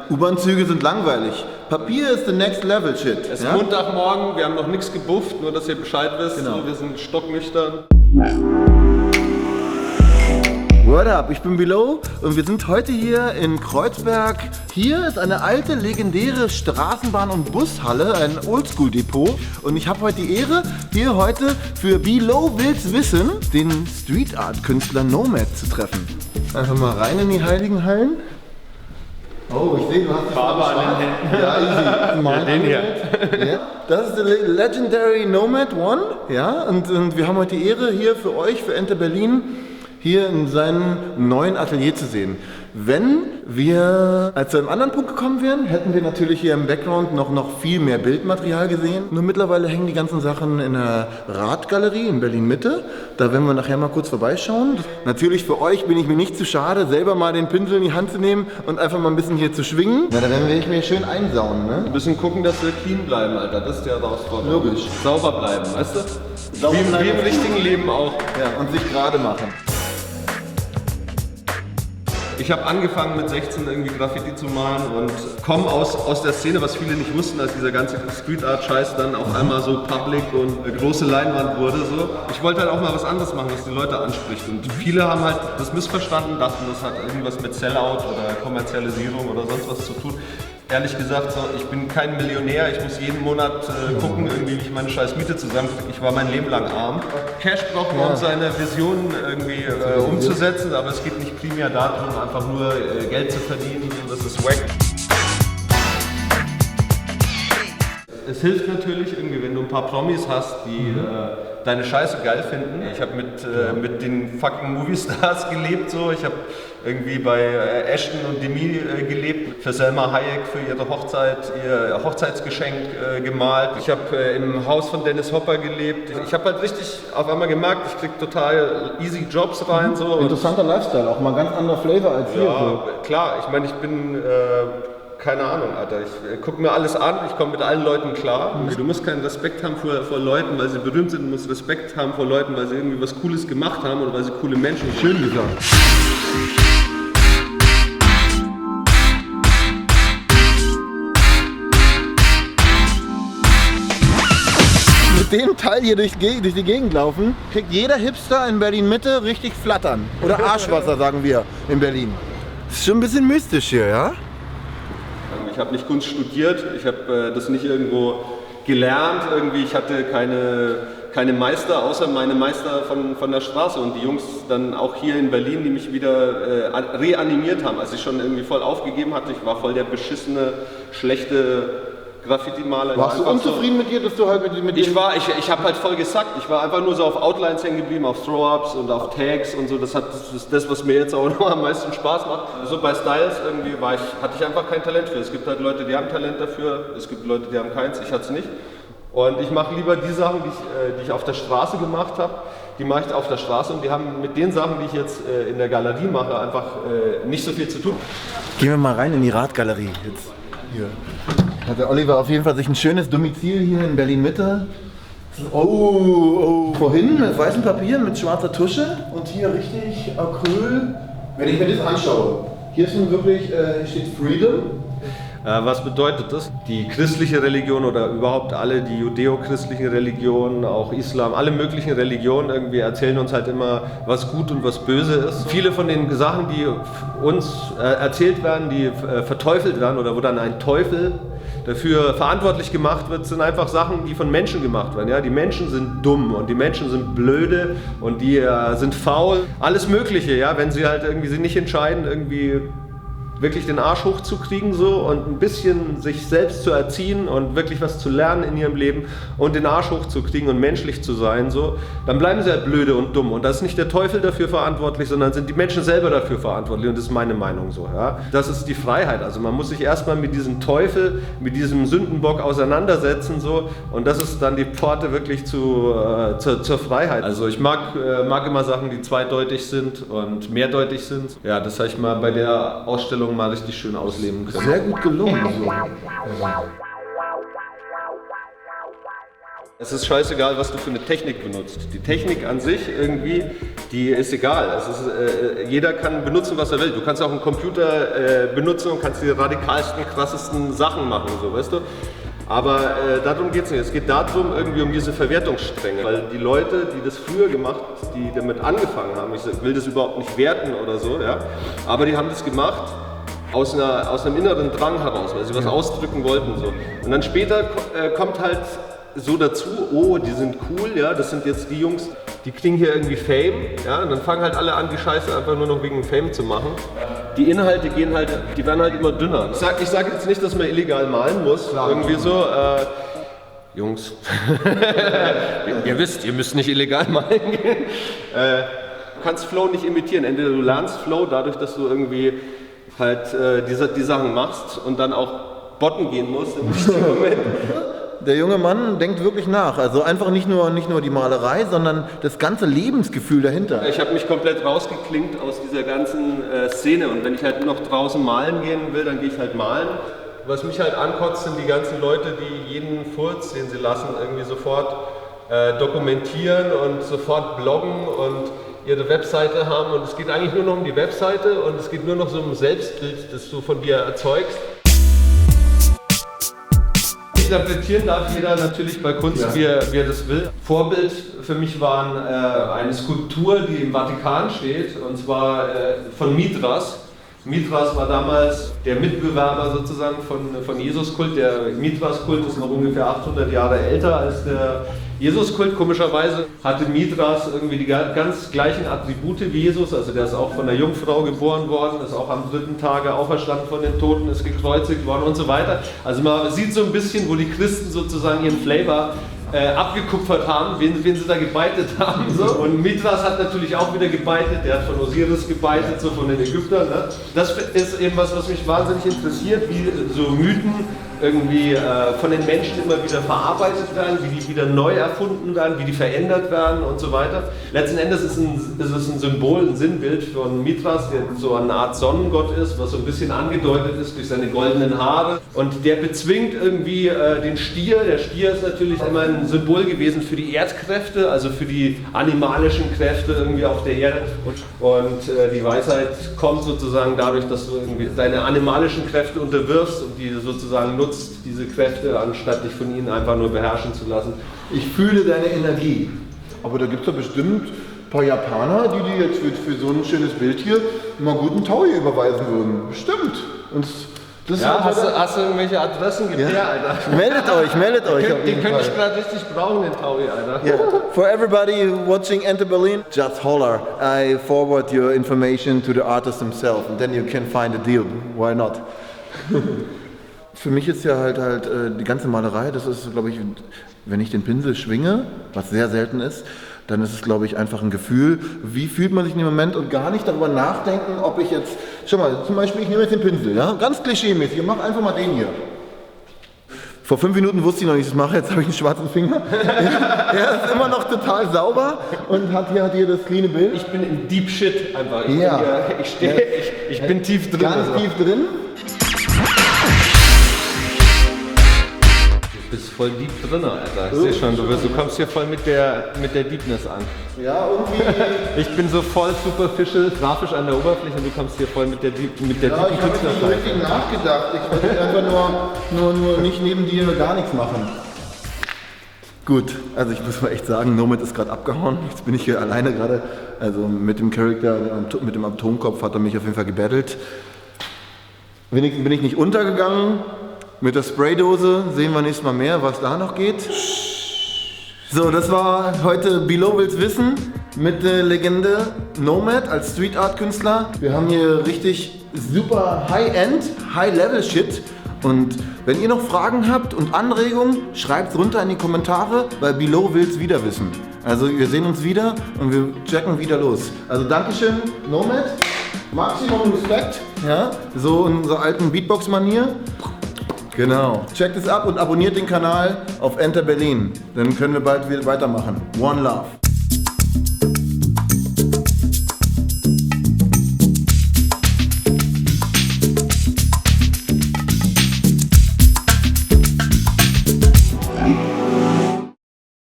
U-Bahn-Züge sind langweilig. Papier ist the next level shit. Es ist Montagmorgen, wir haben noch nichts gebufft, nur dass ihr Bescheid wisst. Genau. Wir sind stocknüchtern. What up, ich bin Below und wir sind heute hier in Kreuzberg. Hier ist eine alte, legendäre Straßenbahn- und Bushalle, ein Oldschool-Depot. Und ich habe heute die Ehre, hier heute für Below Will's Wissen den Street-Art-Künstler Nomad zu treffen. Einfach mal rein in die heiligen Hallen. Oh, ich sehe, du hast Farbe an den Händen. Ja, easy. Ja, den hier. Ja, das ist der Legendary Nomad One. Ja, und wir haben heute die Ehre, hier für euch, für Enter Berlin, hier in seinem neuen Atelier zu sehen. Wenn wir zu einem anderen Punkt gekommen wären, hätten wir natürlich hier im Background noch viel mehr Bildmaterial gesehen. Nur mittlerweile hängen die ganzen Sachen in der Radgalerie in Berlin-Mitte. Da werden wir nachher mal kurz vorbeischauen. Natürlich für euch bin ich mir nicht zu schade, selber mal den Pinsel in die Hand zu nehmen und einfach mal ein bisschen hier zu schwingen. Na, da werden wir mir schön einsauen, ne? Wir müssen gucken, dass wir clean bleiben, Alter. Das ist die Herausforderung. Logisch. Sauber bleiben, weißt du? Sauber bleiben. Wie im richtigen Leben auch. Ja, und sich gerade machen. Ich habe angefangen mit 16 irgendwie Graffiti zu malen und komme aus der Szene, was viele nicht wussten, als dieser ganze Street Art Scheiß dann auf einmal so public und eine große Leinwand wurde. So. Ich wollte halt auch mal was anderes machen, was die Leute anspricht. Und viele haben halt das missverstanden, dachten, das hat irgendwas mit Sellout oder Kommerzialisierung oder sonst was zu tun. Ehrlich gesagt, so, ich bin kein Millionär, ich muss jeden Monat gucken, irgendwie, wie ich meine scheiß Miete zusammenkriege. Ich war mein Leben lang arm. Cash braucht man, um seine Visionen irgendwie umzusetzen, aber es geht nicht primär darum, einfach nur Geld zu verdienen, so, das ist wack. Es hilft natürlich irgendwie, wenn du ein paar Promis hast, die deine Scheiße geil finden. Ich habe mit den fucking Movie-Stars gelebt, so. Ich habe irgendwie bei Ashton und Demi gelebt, für Selma Hayek für ihre Hochzeit, ihr Hochzeitsgeschenk gemalt. Ich habe im Haus von Dennis Hopper gelebt. Ich habe halt richtig auf einmal gemerkt, ich krieg total easy Jobs rein. So. Interessanter Lifestyle, auch mal ganz anderer Flavor als hier. Ja, So. klar, ich meine, ich bin... keine Ahnung, Alter. Ich gucke mir alles an, ich komme mit allen Leuten klar. Du musst keinen Respekt haben vor Leuten, weil sie berühmt sind. Du musst Respekt haben vor Leuten, weil sie irgendwie was Cooles gemacht haben oder weil sie coole Menschen sind. Schön gesagt. Mit dem Teil hier durch die Gegend laufen, kriegt jeder Hipster in Berlin-Mitte richtig Flattern. Oder Arschwasser, sagen wir in Berlin. Das ist schon ein bisschen mystisch hier, ja? Ich habe nicht Kunst studiert, ich habe das nicht irgendwo gelernt, irgendwie. Ich hatte keine Meister, außer meine Meister von der Straße und die Jungs dann auch hier in Berlin, die mich wieder reanimiert haben, als ich schon irgendwie voll aufgegeben hatte. Ich war voll der beschissene, schlechte Graffiti-Maler. Warst du unzufrieden mit dir, dass du halt mit Ich habe halt voll gesackt. Ich war einfach nur so auf Outlines hängen geblieben, auf Throw-Ups und auf Tags und so. Das ist das, was mir jetzt auch noch am meisten Spaß macht. So bei Styles irgendwie hatte ich einfach kein Talent für. Es gibt halt Leute, die haben Talent dafür. Es gibt Leute, die haben keins. Ich hatte es nicht. Und ich mache lieber die Sachen, die ich auf der Straße gemacht habe. Die mache ich auf der Straße und die haben mit den Sachen, die ich jetzt in der Galerie mache, einfach nicht so viel zu tun. Gehen wir mal rein in die Radgalerie jetzt. Hier. Hat der Oliver auf jeden Fall sich ein schönes Domizil hier in Berlin-Mitte. Oh. Vorhin mit weißem Papier, mit schwarzer Tusche und hier richtig Acryl. Wenn ich mir das anschaue, hier ist nun wirklich, hier steht Freedom. Was bedeutet das? Die christliche Religion oder überhaupt alle die judäo-christlichen Religionen, auch Islam, alle möglichen Religionen irgendwie erzählen uns halt immer, was gut und was böse ist. Viele von den Sachen, die uns erzählt werden, die verteufelt werden oder wo dann ein Teufel dafür verantwortlich gemacht wird, sind einfach Sachen, die von Menschen gemacht werden. Ja? Die Menschen sind dumm und die Menschen sind blöde und die sind faul. Alles Mögliche, ja? Wenn sie halt irgendwie sich nicht entscheiden, irgendwie wirklich den Arsch hochzukriegen so und ein bisschen sich selbst zu erziehen und wirklich was zu lernen in ihrem Leben und den Arsch hochzukriegen und menschlich zu sein, so, dann bleiben sie halt blöde und dumm. Und da ist nicht der Teufel dafür verantwortlich, sondern sind die Menschen selber dafür verantwortlich. Und das ist meine Meinung so. Ja? Das ist die Freiheit. Also man muss sich erstmal mit diesem Teufel, mit diesem Sündenbock auseinandersetzen so, und das ist dann die Pforte wirklich zur Freiheit. Also ich mag immer Sachen, die zweideutig sind und mehrdeutig sind. Ja, das habe ich mal bei der Ausstellung mal richtig schön ausleben können. Sehr gut gelungen. So. Es ist scheißegal, was du für eine Technik benutzt. Die Technik an sich irgendwie, die ist egal. Jeder kann benutzen, was er will. Du kannst auch einen Computer benutzen und kannst die radikalsten, krassesten Sachen machen, so, weißt du? Aber darum geht es nicht. Es geht darum, irgendwie um diese Verwertungsstränge. Weil die Leute, die das früher gemacht, die damit angefangen haben, ich will das überhaupt nicht werten oder so, ja, aber die haben das gemacht aus einem inneren Drang heraus, weil sie was ausdrücken wollten. So. Und dann später kommt halt so dazu, oh, die sind cool, ja, das sind jetzt die Jungs, die kriegen hier irgendwie Fame, ja, und dann fangen halt alle an, die Scheiße einfach nur noch wegen Fame zu machen. Die Inhalte die werden halt immer dünner. Ich sag jetzt nicht, dass man illegal malen muss, irgendwie so, Jungs, ihr wisst, ihr müsst nicht illegal malen gehen. Du kannst Flow nicht imitieren, entweder du lernst Flow dadurch, dass du irgendwie halt die Sachen machst und dann auch botten gehen musst im richtigen Moment. Der junge Mann denkt wirklich nach, also einfach nicht nur die Malerei, sondern das ganze Lebensgefühl dahinter. Ich habe mich komplett rausgeklinkt aus dieser ganzen Szene und wenn ich halt nur noch draußen malen gehen will, dann gehe ich halt malen. Was mich halt ankotzt, sind die ganzen Leute, die jeden Furz, den sie lassen, irgendwie sofort dokumentieren und sofort bloggen und ihre Webseite haben und es geht eigentlich nur noch um die Webseite und es geht nur noch so um Selbstbild, das du von dir erzeugst. Interpretieren darf jeder natürlich bei Kunst, wie er das will. Vorbild für mich war eine Skulptur, die im Vatikan steht, und zwar von Mithras. Mithras war damals der Mitbewerber sozusagen von Jesuskult. Der Mithras-Kult ist noch ungefähr 800 Jahre älter als der Jesuskult. Komischerweise hatte Mithras irgendwie die ganz gleichen Attribute wie Jesus. Also der ist auch von einer Jungfrau geboren worden, ist auch am 3. Tage auferstanden von den Toten, ist gekreuzigt worden und so weiter. Also man sieht so ein bisschen, wo die Christen sozusagen ihren Flavor abgekupfert haben, wen sie da gebeitet haben. So. Und Mithras hat natürlich auch wieder gebeitet, der hat von Osiris gebeitet, so von den Ägyptern. Ne? Das ist eben was mich wahnsinnig interessiert, wie so Mythen irgendwie von den Menschen immer wieder verarbeitet werden, wie die wieder neu erfunden werden, wie die verändert werden und so weiter. Letzten Endes ist es ein Symbol, ein Sinnbild von Mithras, der so eine Art Sonnengott ist, was so ein bisschen angedeutet ist durch seine goldenen Haare. Und der bezwingt irgendwie den Stier. Der Stier ist natürlich immer ein Symbol gewesen für die Erdkräfte, also für die animalischen Kräfte irgendwie auf der Erde. Und die Weisheit kommt sozusagen dadurch, dass du irgendwie deine animalischen Kräfte unterwirfst und die sozusagen nutzt, diese Kräfte, anstatt dich von ihnen einfach nur beherrschen zu lassen. Ich fühle deine Energie. Aber da gibt es doch bestimmt ein paar Japaner, die jetzt für so ein schönes Bild hier mal guten Taui überweisen würden. Bestimmt. Und das ja, hast du irgendwelche Adressen? Gib her, Alter. Meldet euch. Den könnte ich gerade richtig brauchen, den Taui, Alter. Yeah. For everybody watching Enter Berlin, just holler. I forward your information to the artist himself and then you can find a deal. Why not? Für mich ist ja halt die ganze Malerei, das ist, glaube ich, wenn ich den Pinsel schwinge, was sehr selten ist, dann ist es, glaube ich, einfach ein Gefühl, wie fühlt man sich in dem Moment und gar nicht darüber nachdenken, ob ich jetzt, schau mal, zum Beispiel, ich nehme jetzt den Pinsel, ja, ganz klischee-mäßig, ich mache einfach mal den hier. Vor 5 Minuten wusste ich noch nicht, was ich mache, jetzt habe ich einen schwarzen Finger. Er ist immer noch total sauber und hat hier das cleane Bild. Ich bin in Deep Shit einfach. Ich bin tief drin. Ganz tief drin. Du bist voll deep drin, Alter. Ich sehe schon, du kommst hier voll mit der Deepness an. Ja, irgendwie. Ich bin so voll superficial, grafisch an der Oberfläche und du kommst hier voll mit der deepen Künstlerseite. Ich habe nicht richtig nachgedacht. Ich wollte einfach nur nicht neben dir gar nichts machen. Gut, also ich muss mal echt sagen, Nomad ist gerade abgehauen. Jetzt bin ich hier alleine gerade. Also mit dem Charakter, mit dem Atomkopf hat er mich auf jeden Fall gebettelt. Wenigstens bin ich nicht untergegangen. Mit der Spraydose sehen wir nächstes Mal mehr, was da noch geht. So, das war heute Below will's wissen mit der Legende Nomad als Street Art Künstler. Wir haben hier richtig super High-End, High-Level-Shit. Und wenn ihr noch Fragen habt und Anregungen, schreibt's runter in die Kommentare, weil Below will's wieder wissen. Also wir sehen uns wieder und wir checken wieder los. Also Dankeschön, Nomad. Maximum Respekt. Ja, so in unserer alten Beatbox-Manier. Genau. Checkt es ab und abonniert den Kanal auf Enter Berlin. Dann können wir bald wieder weitermachen. One Love.